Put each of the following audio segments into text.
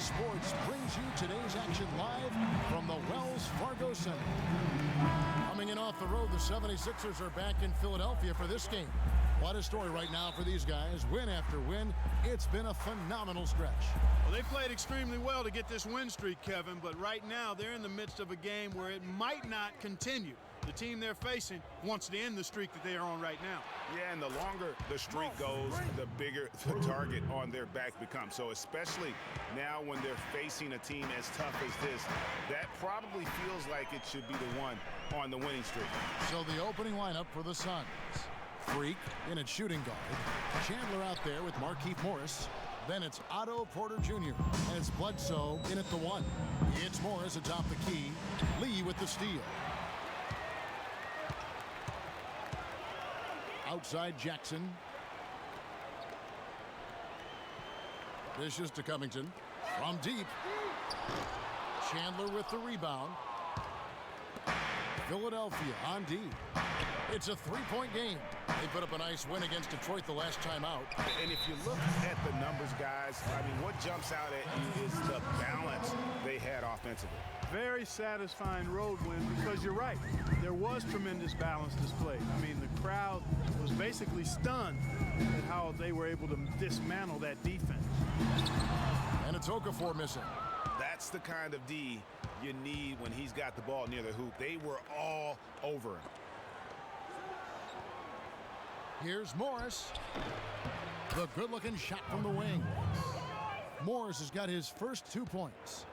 Sports brings you today's action live from the Wells Fargo Center. Coming in off the road, the 76ers are back in Philadelphia for this game. What a story right now for these guys. Win after win. It's been a phenomenal stretch. Well, they played extremely well to get this win streak, Kevin, but right now they're in the midst of a game where it might not continue. The team they're facing wants to end the streak that they are on right now. Yeah, and the longer the streak goes, the bigger the target on their back becomes. So especially now when they're facing a team as tough as this, that probably feels like it should be the one on the winning streak. So the opening lineup for the Suns. Freak in at shooting guard. Chandler out there with Markieff Morris. Then it's Otto Porter Jr. And it's Bledsoe in at the 1. It's Morris atop the key. Lee with the steal. Outside Jackson. Dishes to Covington. From deep. Chandler with the rebound. Philadelphia on D. It's a three-point game. They put up a nice win against Detroit the last time out. And if you look at the numbers, guys, I mean, what jumps out at you is the balance they had offensively. Very satisfying road win because you're right. There was tremendous balance displayed. I mean, the crowd was basically stunned at how they were able to dismantle that defense. And it's Okafor missing. That's the kind of D you need when he's got the ball near the hoop. They were all over him. Here's Morris. The good-looking shot from the wing. Morris has got his first 2 points.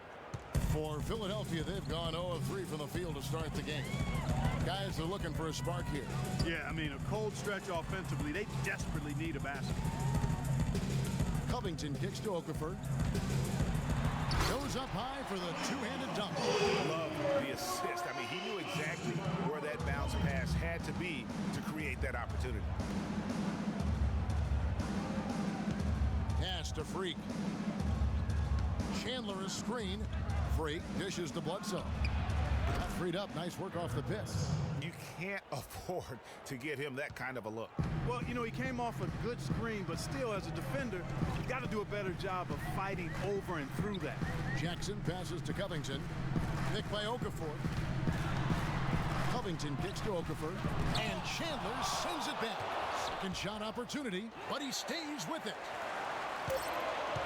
For Philadelphia, they've gone 0 of 3 from the field to start the game. Guys are looking for a spark here. Yeah, I mean, a cold stretch offensively. They desperately need a basket. Covington kicks to Okafor. Goes up high for the two-handed dunk. Love the assist. I mean, he knew exactly where that bounce pass had to be to create that opportunity. Pass to Freak. Chandler is screen. Freak dishes to Bledsoe. Got freed up. Nice work off the piss. You can't afford to give him that kind of a look. Well, you know, he came off a good screen, but still, as a defender, you got to do a better job of fighting over and through that. Jackson passes to Covington. Picked by Okafor. Covington kicks to Okafor. And Chandler sends it back. Second shot opportunity, but he stays with it.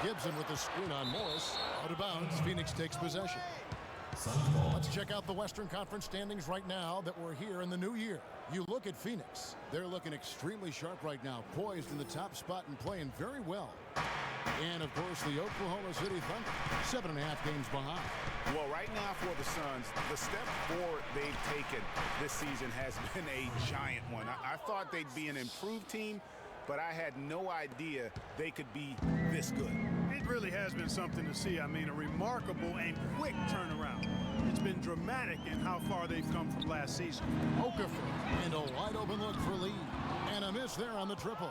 Gibson with the screen on Morris. Out of bounds, Phoenix takes possession. Let's check out the Western Conference standings right now that we're here in the new year. You look at Phoenix. They're looking extremely sharp right now, poised in the top spot and playing very well. And, of course, the Oklahoma City Thunder, 7.5 games behind. Well, right now for the Suns, the step forward they've taken this season has been a giant one. I thought they'd be an improved team, but I had no idea they could be this good. It really has been something to see. I mean, a remarkable and quick turnaround. It's been dramatic in how far they've come from last season. Okafor, and a wide-open look for Lee. And a miss there on the triple.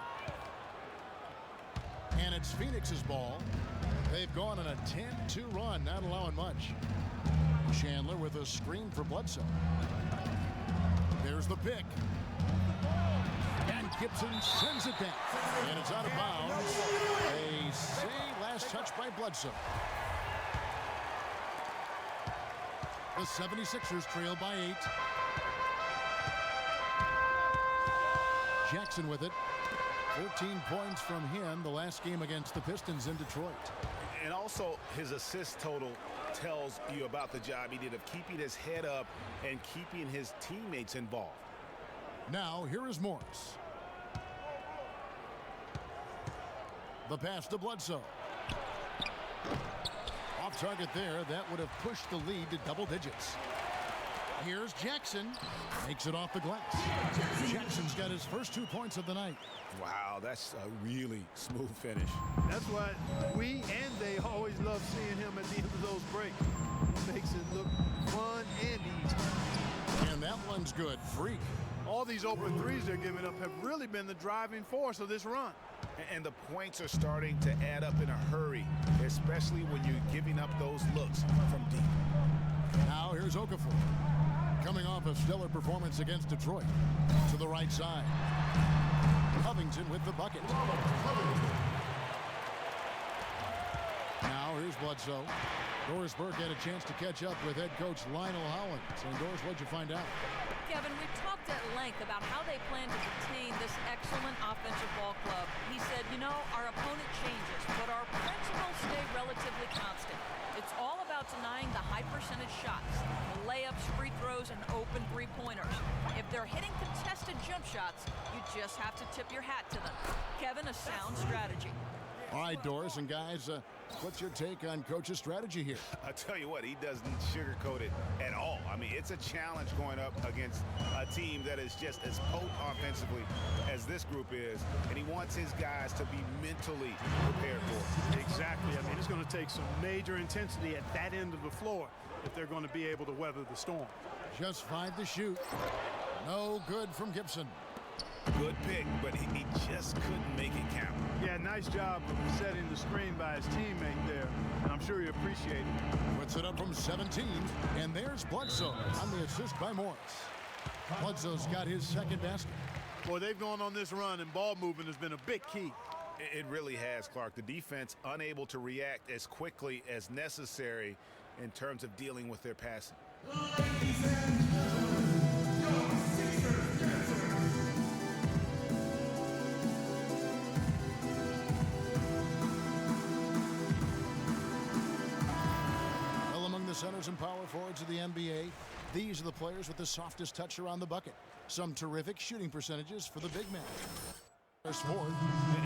And it's Phoenix's ball. They've gone on a 10-2 run, not allowing much. Chandler with a screen for Bledsoe. There's the pick. And Gibson sends it back. And it's out of bounds. They say last touch by Bledsoe. The 76ers trail by 8. Jackson with it. 14 points from him the last game against the Pistons in Detroit. And also his assist total tells you about the job he did of keeping his head up and keeping his teammates involved. Now here is Morris. The pass to Bledsoe. Off target there. That would have pushed the lead to double digits. Here's Jackson. Makes it off the glass. Jackson's got his first 2 points of the night. Wow, that's a really smooth finish. That's why we and they always love seeing him at the end of those breaks. It makes it look fun and easy. And that one's good. Freak. All these open threes they're giving up have really been the driving force of this run. And the points are starting to add up in a hurry, especially when you're giving up those looks from deep. Now here's Okafor. Coming off a stellar performance against Detroit. To the right side. Covington with the bucket. Now here's Here's Bledsoe. Doris Burke had a chance to catch up with head coach Lionel Hollins. And Doris, what'd you find out? Kevin, we talked at length about how they plan to contain this excellent offensive ball club. He said, you know, our opponent changes, but our principles stay relatively constant. It's all about denying the high percentage shots, the layups, free throws, and open three-pointers. If they're hitting contested jump shots, you just have to tip your hat to them. Kevin, a sound strategy. All right, Doris and guys, what's your take on Coach's strategy here? I tell you what, he doesn't sugarcoat it at all. I mean, it's a challenge going up against a team that is just as potent offensively as this group is, and he wants his guys to be mentally prepared for it. Exactly. I mean, it's going to take some major intensity at that end of the floor if they're going to be able to weather the storm. Just 5 to shoot. No good from Gibson. Good pick, but he just couldn't make it count. Yeah, nice job of setting the screen by his teammate there, and I'm sure he appreciated it. Puts it up from 17, and there's Bledsoe on the assist by Morris. Bledsoe's got his second basket. Boy, they've gone on this run, and ball movement has been a big key. It really has, Clark. The defense unable to react as quickly as necessary in terms of dealing with their passing. Centers and power forwards of the NBA. These are the players with the softest touch around the bucket. Some terrific shooting percentages for the big man. There's fourth.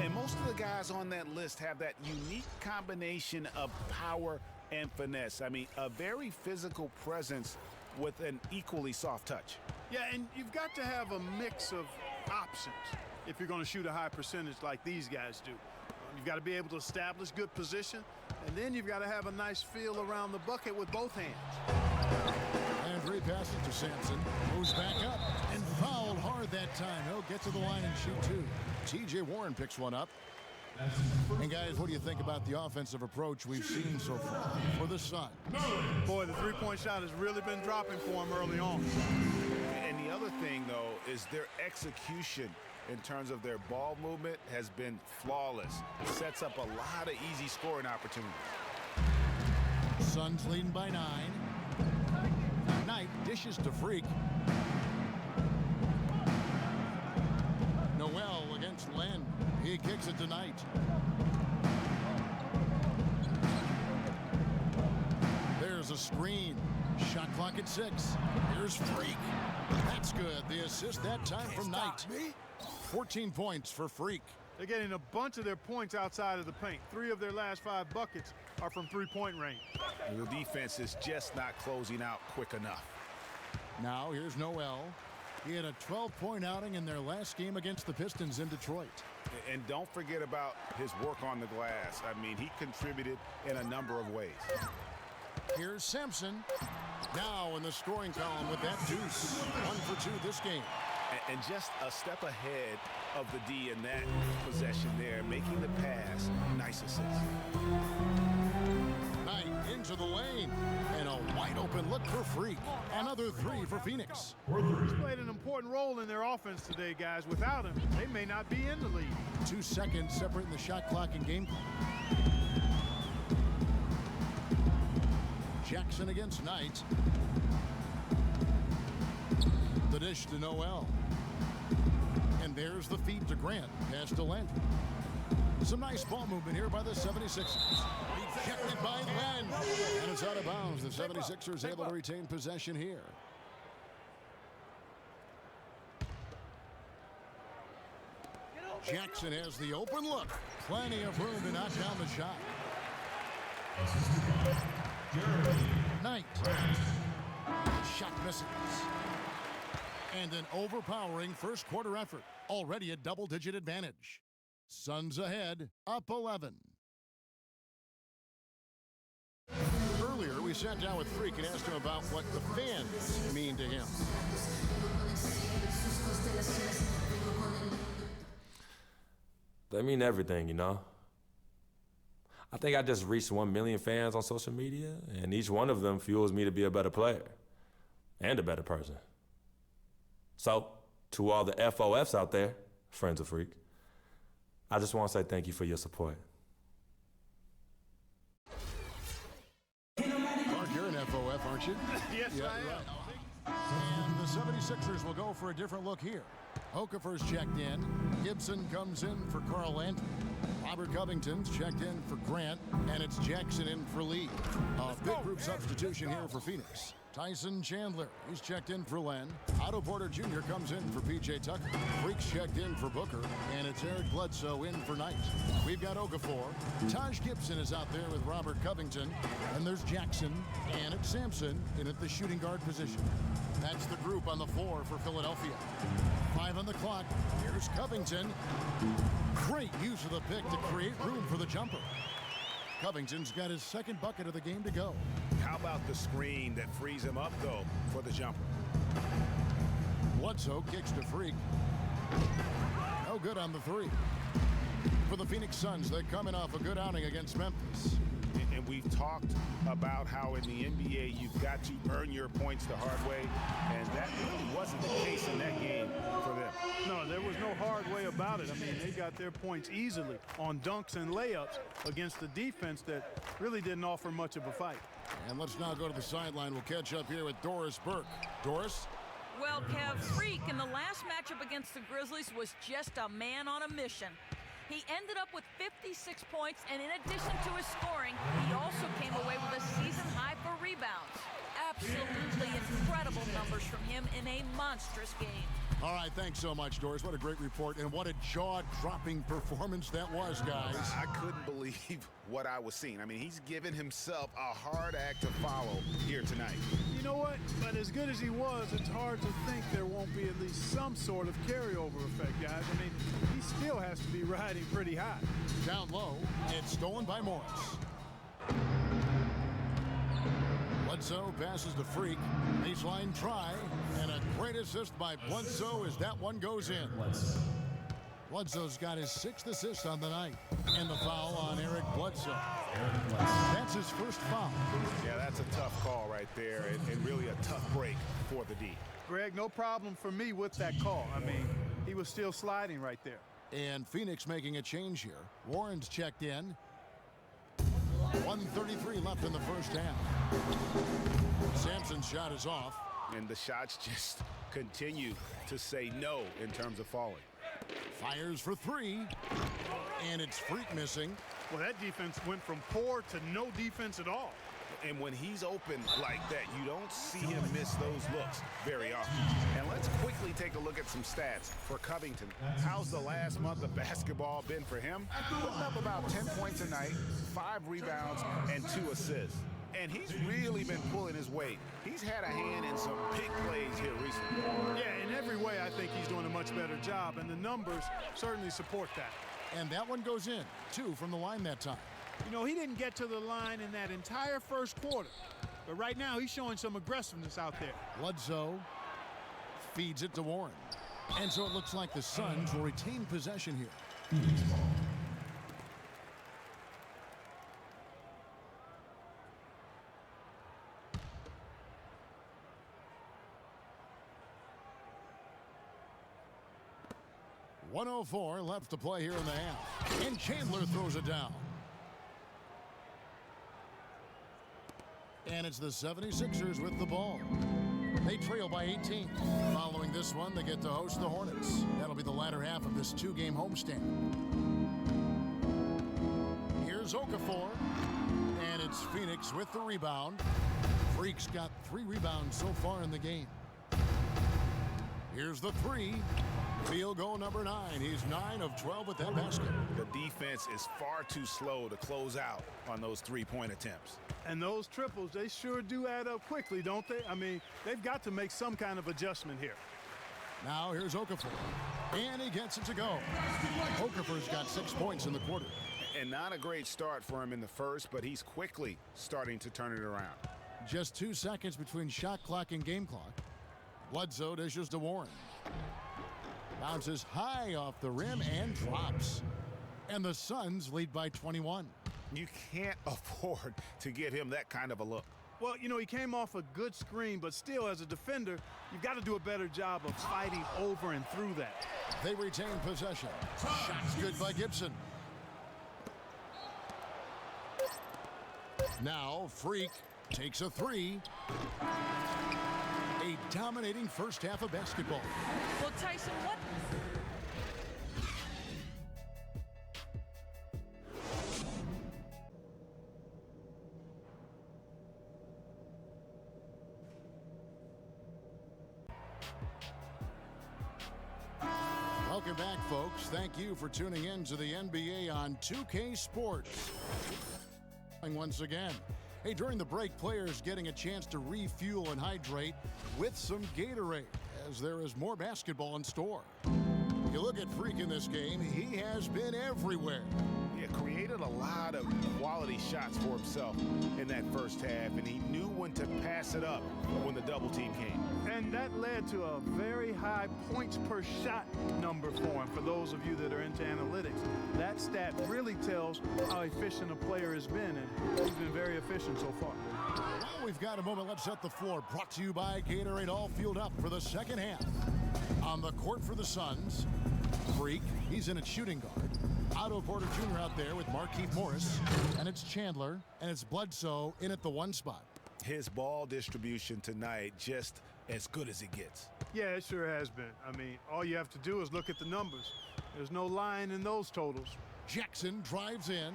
And most of the guys on that list have that unique combination of power and finesse. I mean, a very physical presence with an equally soft touch. Yeah, and you've got to have a mix of options if you're going to shoot a high percentage like these guys do. You've got to be able to establish good position, and then you've got to have a nice feel around the bucket with both hands. And free pass it to Sampson. Moves back up and fouled hard that time. He'll get to the line and shoot two. T.J. Warren picks one up. And guys, what do you think about the offensive approach we've seen so far for the Sun? Boy, the three-point shot has really been dropping for him early on. And the other thing, though, is their execution in terms of their ball movement has been flawless. It sets up a lot of easy scoring opportunities. Suns leading by 9. Knight dishes to Freak. Noel against Len. He kicks it to Knight. There's a screen. Shot clock at 6. Here's Freak. That's good. The assist that time from Knight. 14 points for Freak. They're getting a bunch of their points outside of the paint. 3 of their last 5 buckets are from three-point range. The defense is just not closing out quick enough. Now here's Noel. He had a 12-point outing in their last game against the Pistons in Detroit. And don't forget about his work on the glass. I mean, he contributed in a number of ways. Here's Sampson. Now in the scoring column with that deuce. 1 for 2 this game. And just a step ahead of the D in that possession there, making the pass. Nice assist. Knight into the lane. And a wide open look for Freak. Another 3 for Phoenix. He's played an important role in their offense today, guys. Without him, they may not be in the lead. 2 seconds separating the shot clock and game clock. Jackson against Knight. The dish to Noel. And there's the feed to Grant. Pass to Len. Some nice ball movement here by the 76ers. Rejected by Len. And it's out of bounds. The 76ers able to retain possession here. Jackson has the open look. Plenty of room to knock down the shot. Knight. Shot misses. And an overpowering first quarter effort. Already a double-digit advantage. Suns ahead, up 11. Earlier, we sat down with Freak and asked him about what the fans mean to him. They mean everything, you know. I think I just reached 1 million fans on social media, and each one of them fuels me to be a better player and a better person. So, to all the FOFs out there, friends of Freak, I just want to say thank you for your support. ref, aren't you? Yes, Yeah, I am. right. And the 76ers will go for a different look here. Okafor's checked in. Gibson comes in for Carl Landry. Robert Covington's checked in for Grant, and it's Jackson in for Lee. A big group substitution here for Phoenix. Tyson Chandler, he's checked in for Len. Otto Porter Jr. comes in for P.J. Tucker. Freaks checked in for Booker, and it's Eric Bledsoe in for Knight. We've got Okafor. Taj Gibson is out there with Robert Covington, and there's Jackson, and it's Sampson in at the shooting guard position. That's the group on the floor for Philadelphia. 5 on the clock. Here's Covington. Great use of the pick to create room for the jumper. Covington's got his second bucket of the game to go. How about the screen that frees him up, though, for the jumper? Bledsoe kicks to Freak. No good on the three. For the Phoenix Suns, they're coming off a good outing against Memphis. And we've talked about how in the NBA you've got to earn your points the hard way, and that really wasn't the case in that game for them. No, there was no hard way about it. I mean, they got their points easily on dunks and layups against the defense that really didn't offer much of a fight. And let's now go to the sideline. We'll catch up here with Doris Burke. Doris? Well, Kev, Freak in the last matchup against the Grizzlies was just a man on a mission. He ended up with 56 points, and in addition to his scoring, he also came away with a season high for rebounds. Absolutely incredible numbers from him in a monstrous game. All right, thanks so much, Doris. What a great report, and what a jaw-dropping performance that was, guys. I couldn't believe what I was seeing. I mean, he's given himself a hard act to follow here tonight. You know what? But as good as he was, it's hard to think there won't be at least some sort of carryover effect, guys. I mean, he still has to be riding pretty high. Down low, it's stolen by Morris. Bledsoe passes to Freak. Baseline try, and a great assist by Bledsoe as that one goes in. Bledsoe's got his 6th assist on the night, and the foul on Eric Bledsoe. That's his first foul. Yeah, that's a tough call right there, and really a tough break for the D. Greg, no problem for me with that call. I mean, he was still sliding right there. And Phoenix making a change here. Warren's checked in. 1:33 left in the first half. Sampson's shot is off. And the shots just continue to say no in terms of falling. Fires for 3. And it's Freak missing. Well, that defense went from poor to no defense at all. And when he's open like that, you don't see him miss those looks very often. And let's quickly take a look at some stats for Covington. How's the last month of basketball been for him? Putting up about 10 points a night, 5 rebounds, and 2 assists. And he's really been pulling his weight. He's had a hand in some big plays here recently. Yeah, in every way, I think he's doing a much better job, and the numbers certainly support that. And that one goes in. 2 from the line that time. You know, he didn't get to the line in that entire first quarter. But right now, he's showing some aggressiveness out there. Bledsoe feeds it to Warren. And so it looks like the Suns will retain possession here. .104 left to play here in the half. And Chandler throws it down. And it's the 76ers with the ball. They trail by 18. Following this one, they get to host the Hornets. That'll be the latter half of this 2-game homestand. Here's Okafor. And it's Phoenix with the rebound. Freak's got 3 rebounds so far in the game. Here's the 3. Field goal number 9. He's 9 of 12 with that basket. The defense is far too slow to close out on those 3-point attempts. And those triples, they sure do add up quickly, don't they? I mean, they've got to make some kind of adjustment here. Now here's Okafor. And he gets it to go. Okafor's got 6 points in the quarter. And not a great start for him in the first, but he's quickly starting to turn it around. Just 2 seconds between shot clock and game clock. Bledsoe dishes to Warren. Bounces high off the rim and drops. And the Suns lead by 21. You can't afford to give him that kind of a look. Well, you know, he came off a good screen, but still, as a defender, you've got to do a better job of fighting over and through that. They retain possession. Shot's good by Gibson. Now, Freak Takes a three. A dominating first half of basketball. Well, Tyson, what? Welcome back, folks. Thank you for tuning in to the NBA on 2K Sports. Once again. Hey, during the break, players getting a chance to refuel and hydrate with some Gatorade, as there is more basketball in store. You look at Freak in this game, he has been everywhere. Yeah, created a lot of quality shots for himself in that first half, and he knew when to pass it up when the double team came. And that led to a very high points per shot number for him. For those of you that are into analytics, that stat really tells how efficient a player has been, and he's been very efficient so far. Well, we've got a moment. Let's set the floor. Brought to you by Gatorade, all fueled up for the second half. On the court for the Suns, Freak, he's in at shooting guard. Otto Porter Jr. out there with Markieff Morris, and it's Chandler, and it's Bledsoe in at the one spot. His ball distribution tonight just as good as it gets. Yeah, it sure has been. I mean, all you have to do is look at the numbers. There's no lying in those totals. Jackson drives in.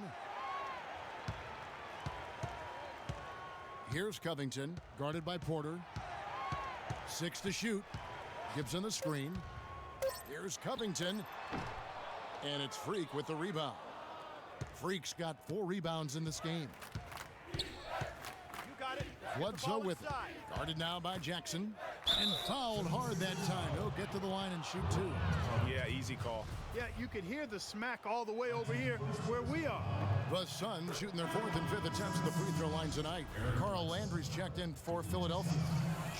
Here's Covington, guarded by Porter. 6 to shoot. Gibson the screen. Here's Covington. And it's Freak with the rebound. Freak's got 4 rebounds in this game. You got it. Bledsoe with it. Guarded now by Jackson. And fouled hard that time. He'll get to the line and shoot 2. Yeah, easy call. Yeah, you could hear the smack all the way over here where we are. The Suns shooting their 4th and 5th attempts at the free throw line tonight. Carl Landry's checked in for Philadelphia.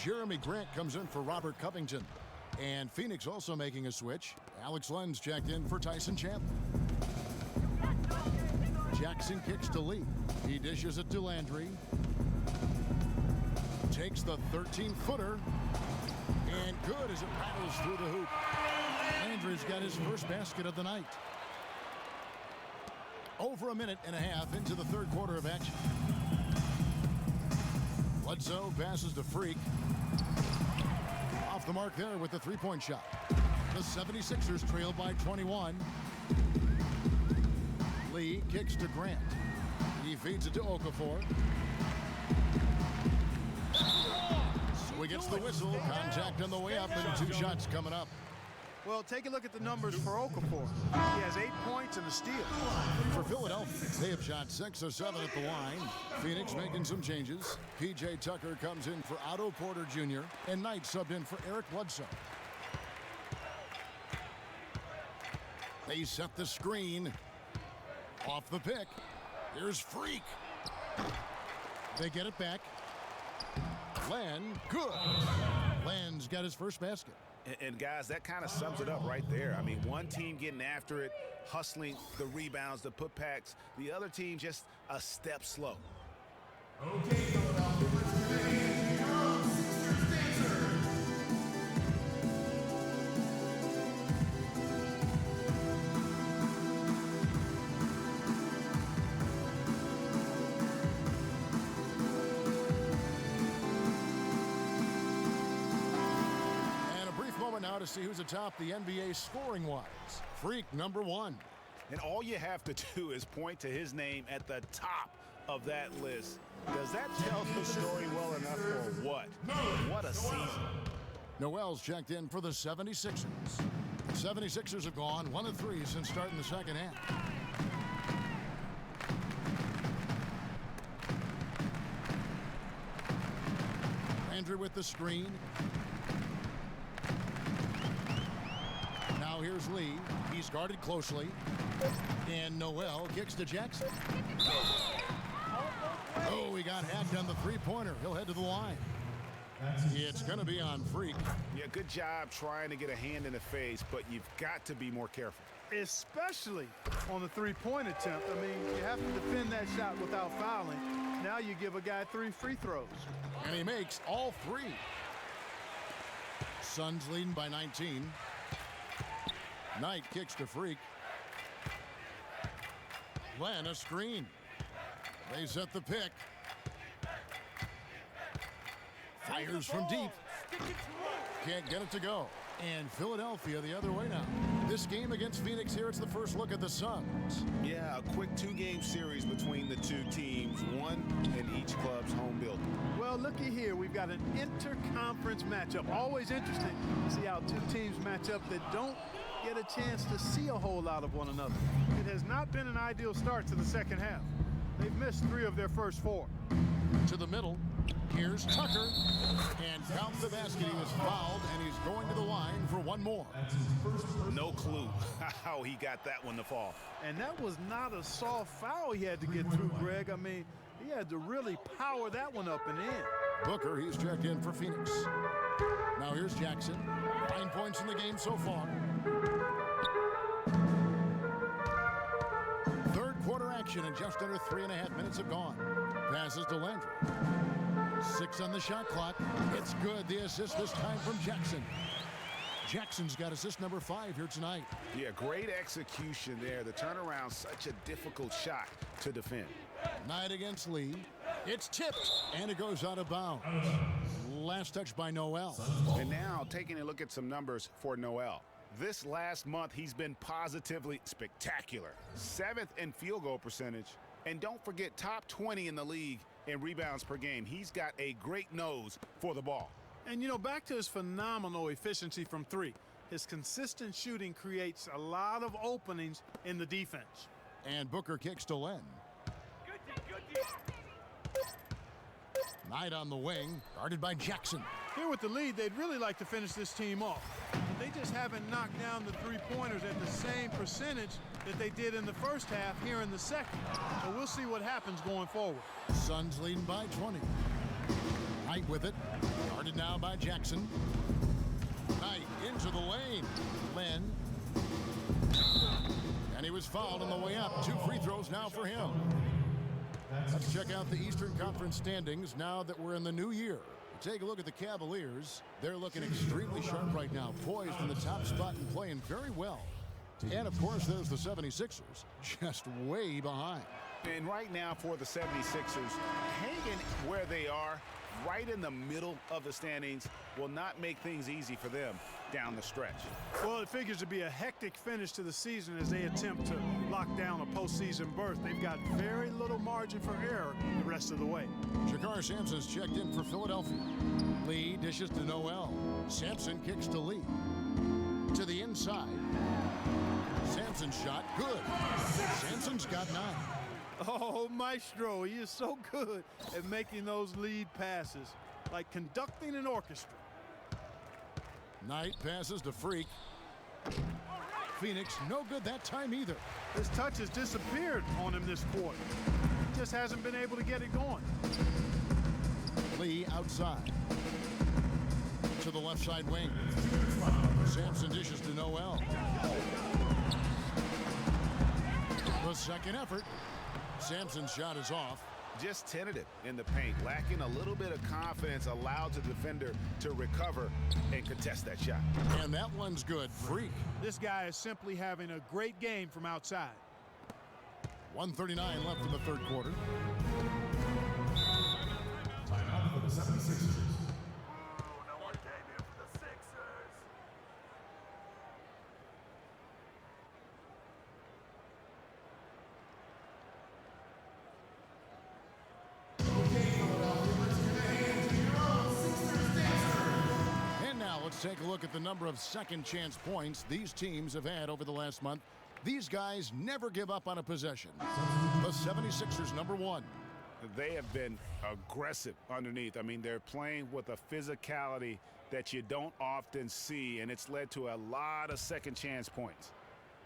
Jeremy Grant comes in for Robert Covington. And Phoenix also making a switch. Alex Len's checked in for Tyson Chandler. Jackson kicks to Lee. He dishes it to Landry. Takes the 13-footer. And good as it rattles through the hoop. Landry's got his first basket of the night. Over a minute and a half into the third quarter of action. Bledsoe passes to Freak. Off the mark there with the three-point shot. The 76ers trail by 21. Lee kicks to Grant. He feeds it to Okafor. So he gets the whistle. Contact on the way up and 2 shots coming up. Well, take a look at the numbers for Okafor. He has 8 points and a steal. For Philadelphia, they have shot 6 or 7 at the line. Phoenix making some changes. P.J. Tucker comes in for Otto Porter Jr. and Knight subbed in for Eric Bledsoe. They set the screen. Off the pick. Here's Freak. They get it back. Len, good. Len's got his first basket. And guys, that kind of sums it up right there. I mean, one team getting after it, hustling the rebounds, the putbacks. The other team just a step slow. Okay, Philadelphia, let's begin. Your Sixers dancer. Now to see who's atop the NBA scoring-wise. Freak, number 1. And all you have to do is point to his name at the top of that list. Does that tell the story well enough or what? What a season. Noel's checked in for the 76ers. The 76ers have gone 1 of 3 since starting the second half. Andrew with the screen. Now here's Lee. He's guarded closely. And Noel kicks to Jackson. Oh, he got hacked on the three-pointer. He'll head to the line. It's going to be on Freak. Yeah, good job trying to get a hand in the face, but you've got to be more careful. Especially on the three-point attempt. I mean, you have to defend that shot without fouling. Now you give a guy 3 free throws. And he makes all 3. Suns leading by 19. Knight kicks to Freak. Len, a screen. They set the pick. Fires from deep. Can't get it to go. And Philadelphia the other way now. This game against Phoenix here, it's the first look at the Suns. Yeah, a quick two-game series between the two teams, one in each club's home building. Well, looky here. We've got an inter-conference matchup. Always interesting to see how two teams match up that don't get a chance to see a whole lot of one another. It has not been an ideal start to the second half. They've missed 3 of their first 4. To the middle. Here's Tucker. And count the basket. He was fouled, and he's going to the line for one more. No clue how he got that one to fall. And that was not a soft foul he had to get through, Greg. I mean, he had to really power that one up and in. Booker, he's checked in for Phoenix. Now here's Jackson. 9 points in the game so far. Third quarter action, and just under 3.5 minutes have gone. Passes to Landry. 6 on the shot clock. It's good. The assist this time from Jackson. Jackson's got assist number 5 here tonight. Yeah, great execution there. The turnaround, such a difficult shot to defend. Knight against Lee. It's tipped, and it goes out of bounds. Last touch by Noel. And now taking a look at some numbers for Noel. This last month, he's been positively spectacular. 7th in field goal percentage. And don't forget, top 20 in the league in rebounds per game. He's got a great nose for the ball. And, you know, back to his phenomenal efficiency from 3. His consistent shooting creates a lot of openings in the defense. And Booker kicks to Len. Knight on the wing, guarded by Jackson. Here with the lead, they'd really like to finish this team off. But they just haven't knocked down the 3-pointers at the same percentage that they did in the first half here in the second. So we'll see what happens going forward. Suns leading by 20. Knight with it, guarded now by Jackson. Knight into the lane. Len. And he was fouled on the way up. 2 free throws now for him. Let's check out the Eastern Conference standings now that we're in the new year. Take a look at the Cavaliers. They're looking extremely sharp right now, poised in the top spot and playing very well. And, of course, there's the 76ers, just way behind. And right now for the 76ers, hanging where they are, right in the middle of the standings, will not make things easy for them down the stretch. Well, it figures to be a hectic finish to the season as they attempt to lock down a postseason berth. They've got very little margin for error the rest of the way. Shakar Sampson's checked in for Philadelphia. Lee dishes to Noel. Sampson kicks to Lee. To the inside. Sampson's shot, good. Sampson's got 9. Oh, Maestro, he is so good at making those lead passes, like conducting an orchestra. Knight passes to Freak. Phoenix, no good that time either. His touch has disappeared on him this quarter. He just hasn't been able to get it going. Lee outside. To the left side wing. Sampson dishes to Noel. The second effort. Sampson's shot is off. Just tentative in the paint, lacking a little bit of confidence, allowed the defender to recover and contest that shot. And that one's good. Freak. This guy is simply having a great game from outside. 1:39 left in the third quarter. Timeout for the 76ers. Take a look at the number of second chance points these teams have had over the last month. These guys never give up on a possession. The 76ers, number 1. They have been aggressive underneath. I mean, they're playing with a physicality that you don't often see, and it's led to a lot of second chance points.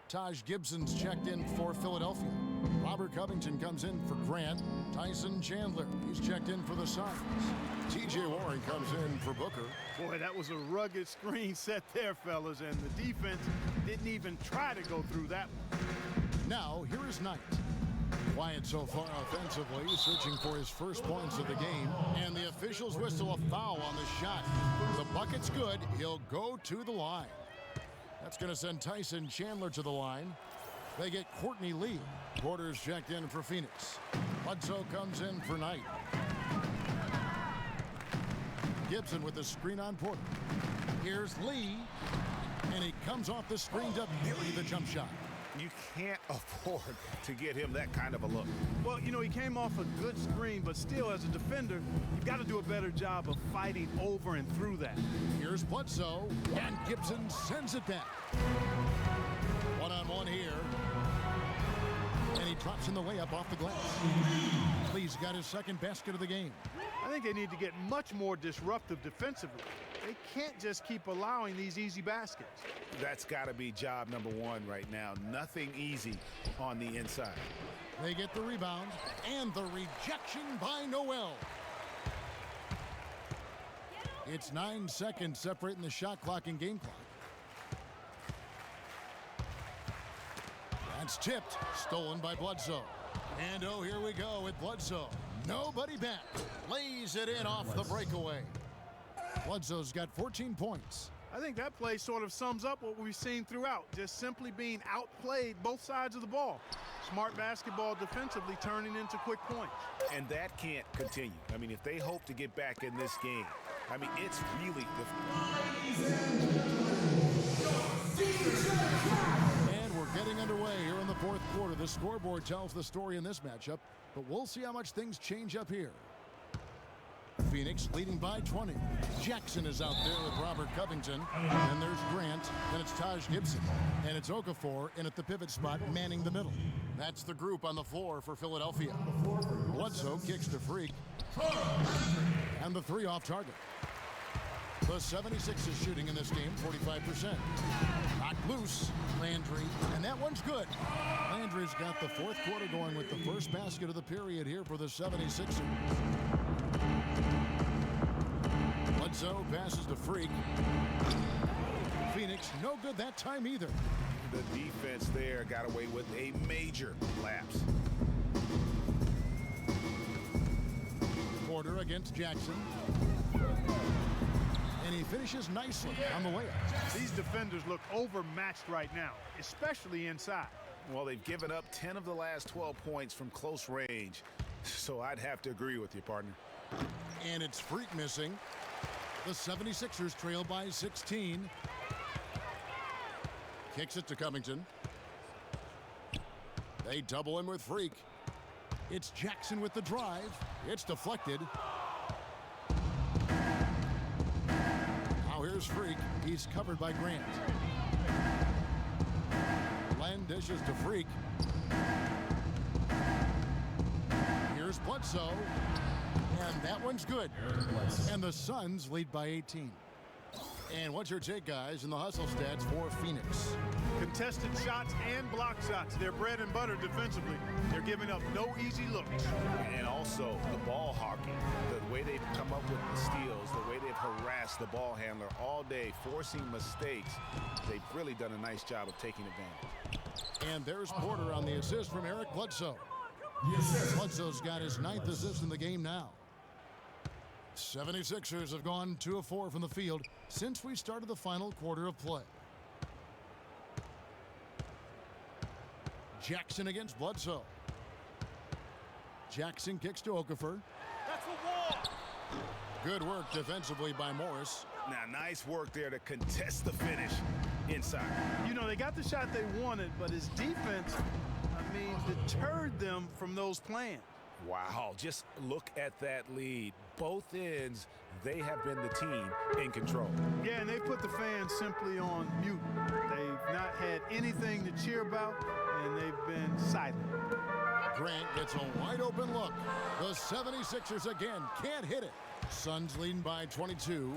Taj Gibson's checked in for Philadelphia. Robert Covington comes in for Grant. Tyson Chandler, he's checked in for the Suns. T.J. Warren comes in for Booker. Boy, that was a rugged screen set there, fellas, and the defense didn't even try to go through that one. Now, here is Knight. Quiet so far offensively, searching for his first points of the game, and the officials whistle a foul on the shot. The bucket's good. He'll go to the line. That's going to send Tyson Chandler to the line. They get Courtney Lee. Porter's checked in for Phoenix. Bledsoe comes in for Knight. Gibson with the screen on Porter. Here's Lee, and he comes off the screen to bury the jump shot. You can't afford to get him that kind of a look. Well, you know, he came off a good screen, but still, as a defender, you've got to do a better job of fighting over and through that. Here's Bledsoe, and Gibson sends it back. One-on-one here. And he drops in the layup off the glass. Lee's got his second basket of the game. I think they need to get much more disruptive defensively. They can't just keep allowing these easy baskets. That's got to be job number one right now. Nothing easy on the inside. They get the rebound, and the rejection by Noel. It's 9 seconds separating the shot clock and game clock. That's tipped, stolen by Bledsoe. And oh, here we go with Bledsoe. Nobody back. Lays it in off the breakaway. Bledsoe's got 14 points. I think that play sort of sums up what we've seen throughout, just simply being outplayed both sides of the ball. Smart basketball defensively turning into quick points. And that can't continue. I mean, if they hope to get back in this game, I mean, it's really And we're getting underway here in the fourth quarter. The scoreboard tells the story in this matchup, but we'll see how much things change up here. Phoenix leading by 20. Jackson is out there with Robert Covington. And there's Grant. Then it's Taj Gibson. And it's Okafor in at the pivot spot, manning the middle. That's the group on the floor for Philadelphia. Bledsoe kicks to Freak. And the three off target. The 76ers shooting in this game, 45%. Knocked loose. Landry. And that one's good. Landry's got the fourth quarter going with the first basket of the period here for the 76ers. Bledsoe passes to Freak. Phoenix, no good that time either. the defense there got away with a major lapse. Porter against Jackson. And he finishes nicely on the layup. These defenders look overmatched right now, especially inside. Well, they've given up 10 of the last 12 points from close range. So I'd have to agree with you, partner. And it's Freak missing. The 76ers trail by 16. Kicks it to Covington. They double him with Freak. It's Jackson with the drive. It's deflected. Now here's Freak. He's covered by Grant. Len dishes to Freak. Here's Bledsoe. And that one's good. And the Suns lead by 18. And what's your take, guys, in the hustle stats for Phoenix? Contested shots and block shots. They're bread and butter defensively. They're giving up no easy looks. And also the ball hawking, the way they've come up with the steals, the way they've harassed the ball handler all day, forcing mistakes. They've really done a nice job of taking advantage. And there's Porter on the assist from Eric Bledsoe. Bledsoe's got his 9th assist in the game now. 76ers have gone 2 of 4 from the field since we started the final quarter of play. Jackson against Bledsoe. Jackson kicks to Okafor. That's a wall. Good work defensively by Morris. Now, nice work there to contest the finish inside. You know, they got the shot they wanted, but his defense, deterred them from those plans. Wow, just look at that lead. Both ends, they have been the team in control. Yeah, and they put the fans simply on mute. They've not had anything to cheer about, and they've been silent. Grant gets a wide open look. The 76ers again can't hit it. Suns leading by 22.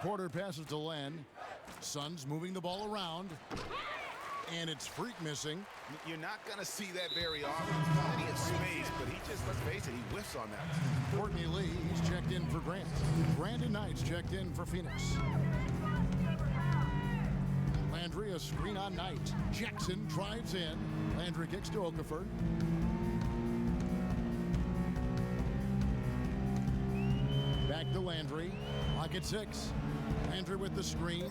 Porter passes to Len. Suns moving the ball around. And it's Freak missing. You're not going to see that very often. Plenty of space, but he just, let's face it, he whiffs on that. Courtney Lee, he's checked in for Grant. Brandon Knight's checked in for Phoenix. Landry, a screen on Knight. Jackson drives in. Landry kicks to Okafor. Back to Landry. Lock at 6. Landry with the screen.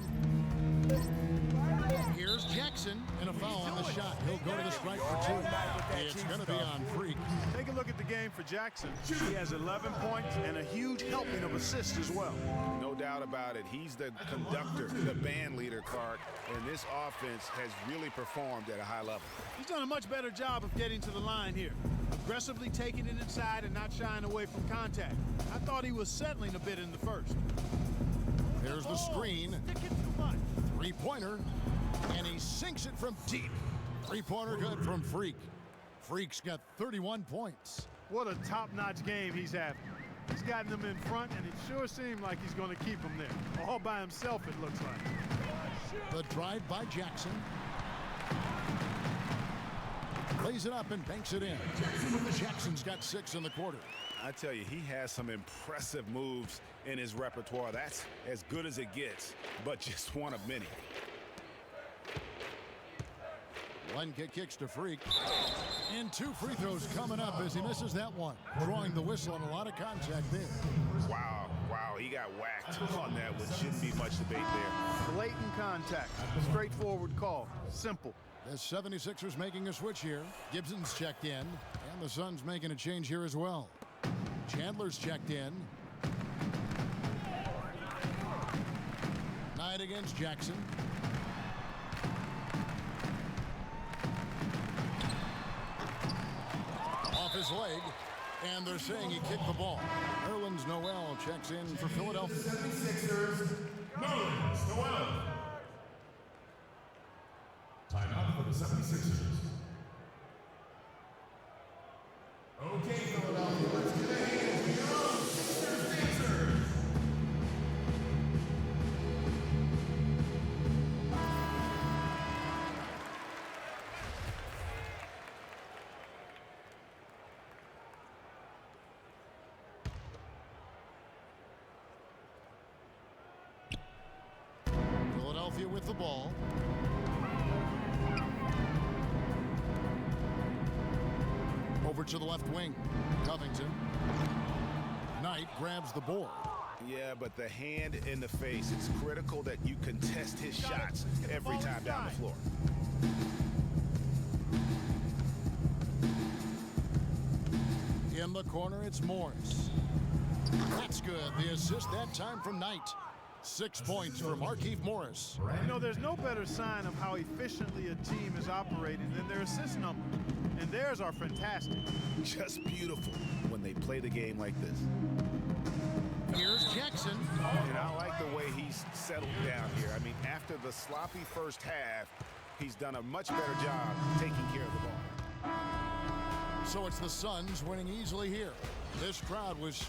Here's Jackson, and a foul on the shot. He'll go to the strike for 2. It's going to be on Freak. Take a look at the game for Jackson. He has 11 points and a huge helping of assists as well. No doubt about it. He's the conductor, the band leader, Clark, and this offense has really performed at a high level. He's done a much better job of getting to the line here, aggressively taking it inside and not shying away from contact. I thought he was settling a bit in the first. There's the screen. Three-pointer, and he sinks it from deep. Three-pointer good from Freak. Freak's got 31 points. What a top-notch game he's having. He's gotten them in front, and it sure seemed like he's going to keep them there. All by himself, it looks like. The drive by Jackson. Lays it up and banks it in. Jackson's got 6 in the quarter. I tell you, he has some impressive moves in his repertoire. That's as good as it gets, but just one of many. One kick kicks to Freak. And 2 free throws coming up as he misses that one. Drawing the whistle and a lot of contact there. Wow, he got whacked on that one. Shouldn't be much debate there. Blatant contact. Straightforward call. Simple. The 76ers making a switch here. Gibson's checked in. And the Suns making a change here as well. Chandler's checked in. Knight against Jackson. Off his leg, and they're saying he kicked the ball. Nerlens Noel checks in for Philadelphia. 76ers, Nerlens Noel. Timeout for the 76ers. Okay, Philadelphia, let's get a hand for your own Sixers. Philadelphia with the ball. Over to the left wing. Covington. Knight grabs the board. Yeah, but the hand in the face, it's critical that you contest his shots every time down the floor. In the corner, it's Morris. That's good. The assist that time from Knight. 6 points for Markieff Morris. You know, there's no better sign of how efficiently a team is operating than their assist numbers. And theirs are fantastic. Just beautiful when they play the game like this. Here's Jackson. And I like the way he's settled down here. I mean, after the sloppy first half, he's done a much better job taking care of the ball. So it's the Suns winning easily here. This crowd was